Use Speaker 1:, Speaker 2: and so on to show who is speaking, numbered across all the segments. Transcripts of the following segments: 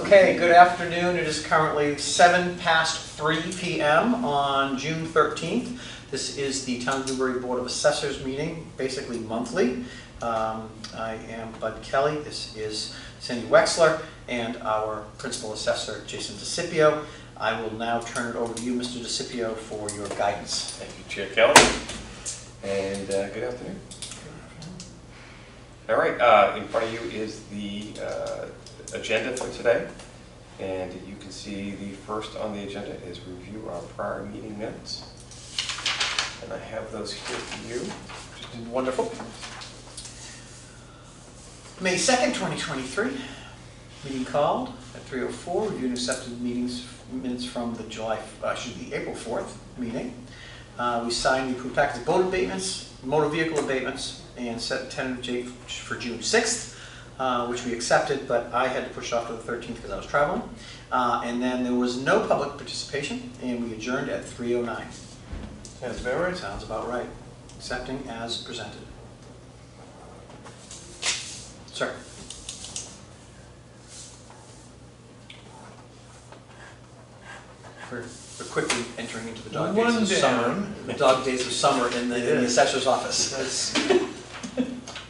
Speaker 1: Okay, good afternoon. It is currently 7 past 3 p.m. on June 13th. This is the Town of Newbury Board of Assessors meeting, basically monthly. I am Bud Kelly. This is Cindy Wexler and our Principal Assessor, Jason DeCipio. I will now turn it over to you, Mr. DeCipio, for your guidance.
Speaker 2: Thank you, Chair Kelly. And good afternoon. All right, in front of you is the agenda for today. And you can see the first on the agenda is review our prior meeting minutes. And I have those here for you.
Speaker 1: Wonderful. May 2nd, 2023. Meeting called at 3:04. Review and accepted minutes from the April 4th meeting. We signed the approved package of boat abatements, motor vehicle abatements, and set a tentative date for June 6th, which we accepted, but I had to push off to the 13th because I was traveling. And then there was no public participation, and we adjourned at 3:09.
Speaker 3: Sounds about right.
Speaker 1: Sounds about right. Accepting as presented. Sir. We're quickly entering into the dog days of summer. The dog days of summer in the assessor's office.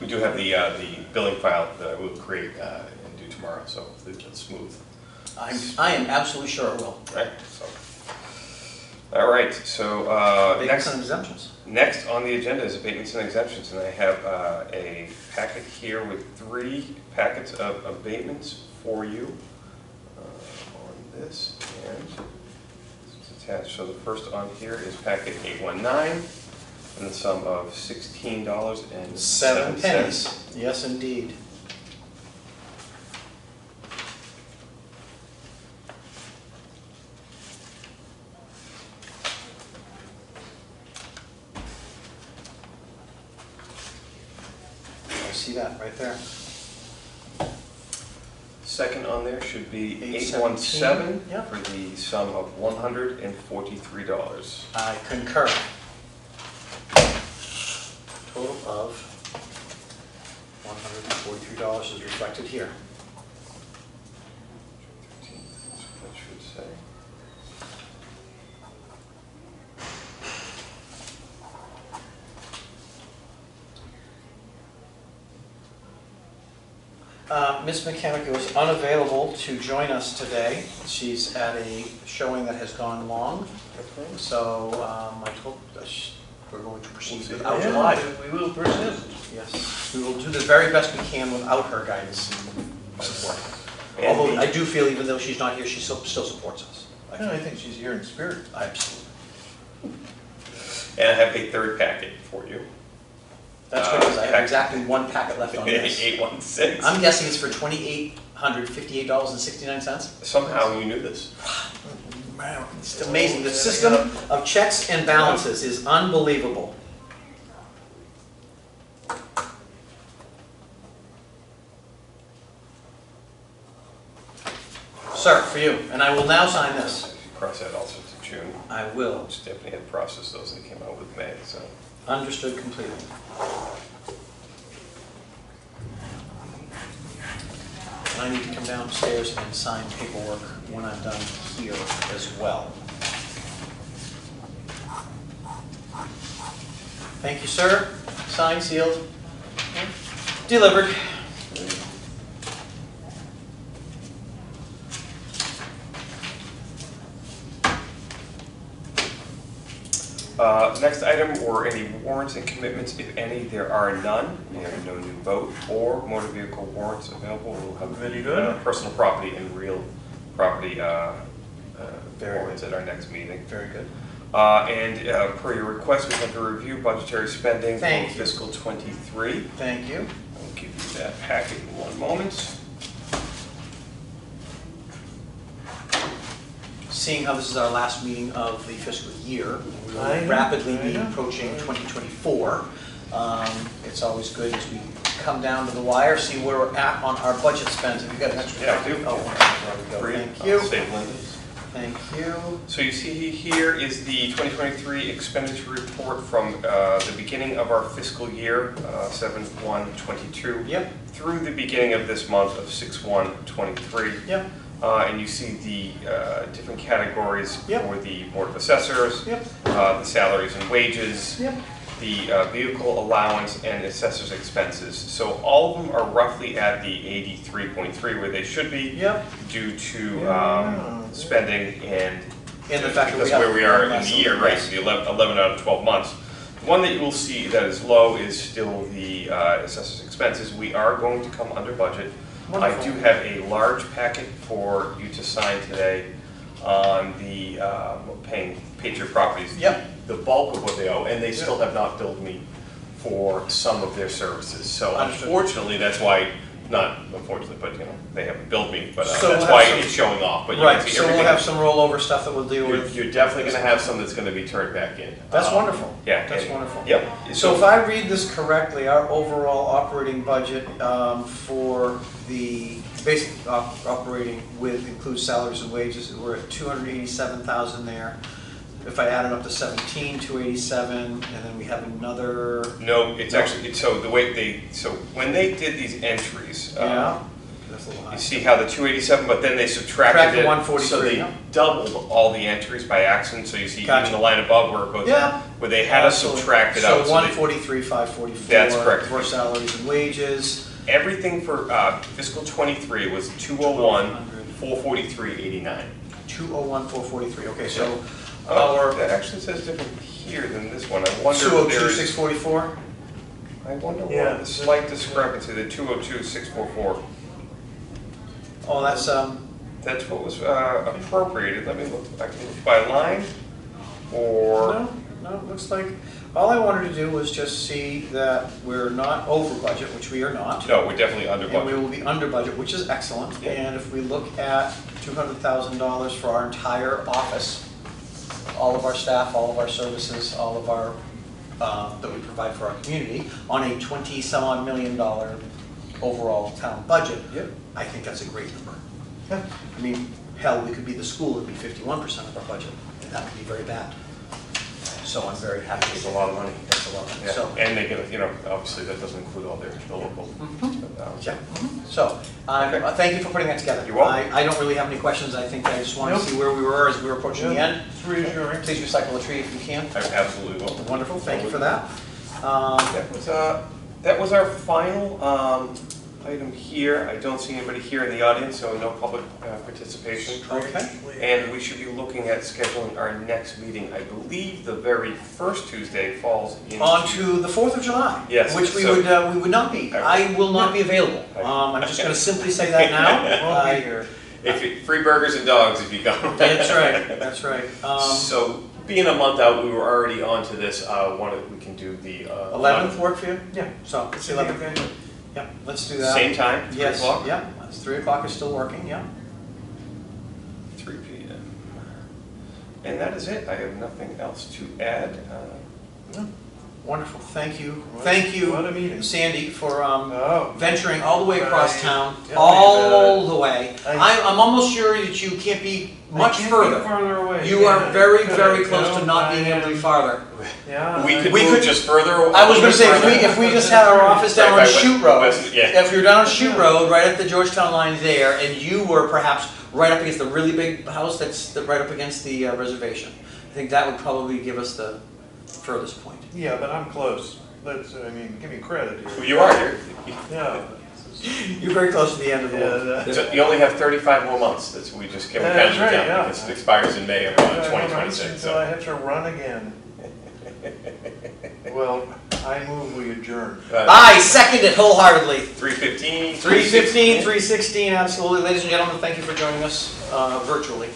Speaker 2: We do have the billing file that I will create and do tomorrow, so hopefully it's smooth.
Speaker 1: I am absolutely sure it will.
Speaker 2: Right. So. All right. So next on the agenda is abatements and exemptions, and I have a packet here with 3 packets of abatements for you on this, and it's attached. So the first on here is packet 819, and the sum of $16.07.
Speaker 1: Yes, indeed. See that right there.
Speaker 2: Second on there should be 817
Speaker 1: yep.
Speaker 2: for the sum of $143.
Speaker 1: I concur. Total of $143 is reflected here.
Speaker 2: That should say.
Speaker 1: Ms. McCamick was unavailable to join us today. She's at a showing that has gone long. So I told us we're going to proceed without July.
Speaker 3: We will persist.
Speaker 1: Yes, we will do the very best we can without her guidance and support. Although I do feel even though she's not here, she still supports us.
Speaker 3: I think she's here in spirit.
Speaker 1: Absolutely.
Speaker 2: And I have a third packet for you.
Speaker 1: That's good because I have exactly 1 packet left on this.
Speaker 2: 816.
Speaker 1: I'm guessing it's for $2,858.69.
Speaker 2: Somehow you knew this.
Speaker 1: It's amazing. The system of checks and balances is unbelievable. Sir, for you. And I will now sign this.
Speaker 2: If you cross that also to June.
Speaker 1: I will.
Speaker 2: Stephanie had processed those and came out with May. So.
Speaker 1: Understood completely. I need to come downstairs and sign paperwork when I'm done here as well. Thank you, sir. Signed, sealed, delivered.
Speaker 2: Next item were any warrants and commitments. If any, there are none. We have no new boat or motor vehicle warrants available. We'll have personal property and real property warrants at our next meeting.
Speaker 1: Very good.
Speaker 2: And per your request, we have to review budgetary spending for fiscal 23.
Speaker 1: Thank you.
Speaker 2: I'll give you that packet in 1 moment.
Speaker 1: Seeing how this is our last meeting of the fiscal year, we will rapidly be approaching 2024. It's always good as we come down to the wire, see where we're at on our budget spends. Have you got an extra copy?
Speaker 2: I do.
Speaker 1: Oh, there we go. Thank you.
Speaker 2: Save Linda's.
Speaker 1: Thank you.
Speaker 2: So you see here is the 2023 expenditure report from the beginning of our fiscal year, 7/1/22,
Speaker 1: Yep.
Speaker 2: through the beginning of this month of 6/1/23.
Speaker 1: Yep.
Speaker 2: and you see the different categories
Speaker 1: Yep.
Speaker 2: for the Board of Assessors,
Speaker 1: Yep.
Speaker 2: the salaries and wages,
Speaker 1: Yep.
Speaker 2: the vehicle allowance, and assessor's expenses. So all of them are roughly at the 83.3 where they should be
Speaker 1: Yep.
Speaker 2: due to
Speaker 3: Yeah.
Speaker 2: spending and
Speaker 1: And the fact that
Speaker 2: because
Speaker 1: we have
Speaker 2: where we are in
Speaker 1: less
Speaker 2: the year, right? So the 11 out of 12 months. The one that you will see that is low is still the assessor's expenses. We are going to come under budget.
Speaker 1: Wonderful.
Speaker 2: I do have a large packet for you to sign today on the paying Patriot Properties.
Speaker 1: Yep.
Speaker 2: The bulk of what they owe, and they still have not billed me for some of their services. So
Speaker 1: Understood.
Speaker 2: unfortunately, that's why, not unfortunately, but you know, they haven't billed me, but
Speaker 1: So
Speaker 2: that's
Speaker 1: we'll
Speaker 2: why
Speaker 1: have some-
Speaker 2: it's showing off. But you
Speaker 1: Right,
Speaker 2: can see
Speaker 1: so we'll
Speaker 2: everything.
Speaker 1: have some rollover stuff that we'll deal with.
Speaker 2: You're definitely going to have some that's going to be turned back in.
Speaker 1: That's wonderful.
Speaker 2: Yeah.
Speaker 1: That's
Speaker 2: and-
Speaker 1: wonderful.
Speaker 2: Yep.
Speaker 1: So if I read this correctly, our overall operating budget for the basic operating with includes salaries and wages, we're at 287,000 there. If I add it up to 17, 287, and then we have another,
Speaker 2: No, it's actually, so the way so when they did these entries,
Speaker 1: yeah, that's a little high.
Speaker 2: you see how the 287, but then they
Speaker 1: Subtract
Speaker 2: subtracted
Speaker 1: the
Speaker 2: it.
Speaker 1: 143,
Speaker 2: So they
Speaker 1: yeah.
Speaker 2: doubled all the entries by accident, so you see
Speaker 1: Gotcha.
Speaker 2: even the line above where it goes,
Speaker 1: Yeah.
Speaker 2: where they had us
Speaker 1: Absolutely.
Speaker 2: subtract it out.
Speaker 1: So
Speaker 2: So
Speaker 1: 143, 544.
Speaker 2: That's correct.
Speaker 1: For salaries and wages.
Speaker 2: everything for fiscal 23 was 201, 443.89.
Speaker 1: 201, 443, okay, so
Speaker 2: That actually says different here than this one. I wonder if
Speaker 1: 202,
Speaker 2: there's,
Speaker 1: 644?
Speaker 2: I wonder
Speaker 3: Yeah.
Speaker 2: what the slight discrepancy, the 202, 644.
Speaker 1: Oh, that's,
Speaker 2: That's what was appropriated. Let me look, I can look by line, or,
Speaker 1: no, it looks like, all I wanted to do was just see that we're not over budget, which we are not.
Speaker 2: no, we're definitely under
Speaker 1: And we
Speaker 2: budget.
Speaker 1: will be under budget, which is excellent.
Speaker 2: Yeah.
Speaker 1: And if we look at $200,000 for our entire office, all of our staff, all of our services, all of our, that we provide for our community, on a 20-some-odd million dollar overall town budget,
Speaker 2: Yep.
Speaker 1: I think that's a great number.
Speaker 3: Yeah.
Speaker 1: I mean, hell, we could be the school, it'd be 51% of our budget, and that would be very bad. So I'm very happy.
Speaker 2: It's a lot of money.
Speaker 1: That's a lot of money.
Speaker 2: Yeah.
Speaker 1: So,
Speaker 2: And they get, you know, obviously that doesn't include all their, the local.
Speaker 1: yeah. So,
Speaker 2: Okay.
Speaker 1: thank you for putting that together.
Speaker 2: You're welcome.
Speaker 1: I don't really have any questions. I think I just wanted to
Speaker 3: Nope.
Speaker 1: see where we were as we were approaching the
Speaker 3: Yeah,
Speaker 1: end.
Speaker 3: It's reassuring.
Speaker 1: Please recycle a tree if you can.
Speaker 2: I absolutely will.
Speaker 1: Wonderful, thank you for that.
Speaker 2: That was our final item here. I don't see anybody here in the audience, so no public participation.
Speaker 1: Okay.
Speaker 2: And we should be looking at scheduling our next meeting. I believe the very first Tuesday falls into...
Speaker 1: On to the 4th of July.
Speaker 2: Yes,
Speaker 1: Which we
Speaker 2: so-
Speaker 1: would not be. I will not be available. I'm just going to simply say that now.
Speaker 3: Won't be here.
Speaker 2: Free burgers and dogs if you come.
Speaker 1: That's right, that's right.
Speaker 2: So, being a month out, we were already on to this. We can do the
Speaker 1: 11th work for you?
Speaker 3: Yeah.
Speaker 1: So, it's
Speaker 3: Should be
Speaker 1: 11th.
Speaker 3: okay.
Speaker 1: Yeah, let's do that.
Speaker 2: Same time, 3
Speaker 1: Yes,
Speaker 2: o'clock?
Speaker 1: yeah, that's 3 o'clock is still working, yeah.
Speaker 2: 3 p.m. And that is it. I have nothing else to add.
Speaker 1: Wonderful, thank you.
Speaker 3: What-
Speaker 1: Thank you,
Speaker 3: what a meeting.
Speaker 1: Sandy, for
Speaker 3: Oh.
Speaker 1: venturing all the way across
Speaker 3: Right.
Speaker 1: town,
Speaker 3: Tell me
Speaker 1: all
Speaker 3: about
Speaker 1: the way.
Speaker 3: I-
Speaker 1: I'm almost sure that you can't be much
Speaker 3: I can't
Speaker 1: further.
Speaker 3: be farther away.
Speaker 1: You are
Speaker 3: Yeah,
Speaker 1: very,
Speaker 3: good,
Speaker 1: very
Speaker 3: you
Speaker 1: close
Speaker 3: know,
Speaker 1: to not being able to be farther.
Speaker 3: Yeah.
Speaker 2: We could
Speaker 1: We
Speaker 2: move
Speaker 1: could-
Speaker 2: just further away.
Speaker 1: I was gonna say, if we just had our office down on
Speaker 2: Right,
Speaker 1: Shoot Road,
Speaker 2: yeah.
Speaker 1: if you're down on Shoot Road, right at the Georgetown line there, and you were perhaps right up against the really big house that's right up against the reservation, I think that would probably give us the furthest point.
Speaker 3: Yeah, but I'm close. Give me credit here.
Speaker 2: Well, you are here.
Speaker 3: Yeah.
Speaker 1: You're very close to the end of the
Speaker 3: Yeah,
Speaker 1: one.
Speaker 2: You only have 35 more months. That's we just came
Speaker 3: That's
Speaker 2: counted
Speaker 3: right,
Speaker 2: down
Speaker 3: yeah.
Speaker 2: because it expires in May of 2026.
Speaker 3: Until I have to run again. Well, I move we adjourn.
Speaker 1: I second it wholeheartedly.
Speaker 2: 3:15.
Speaker 1: 3:15, 3:16, absolutely. Ladies and gentlemen, thank you for joining us virtually.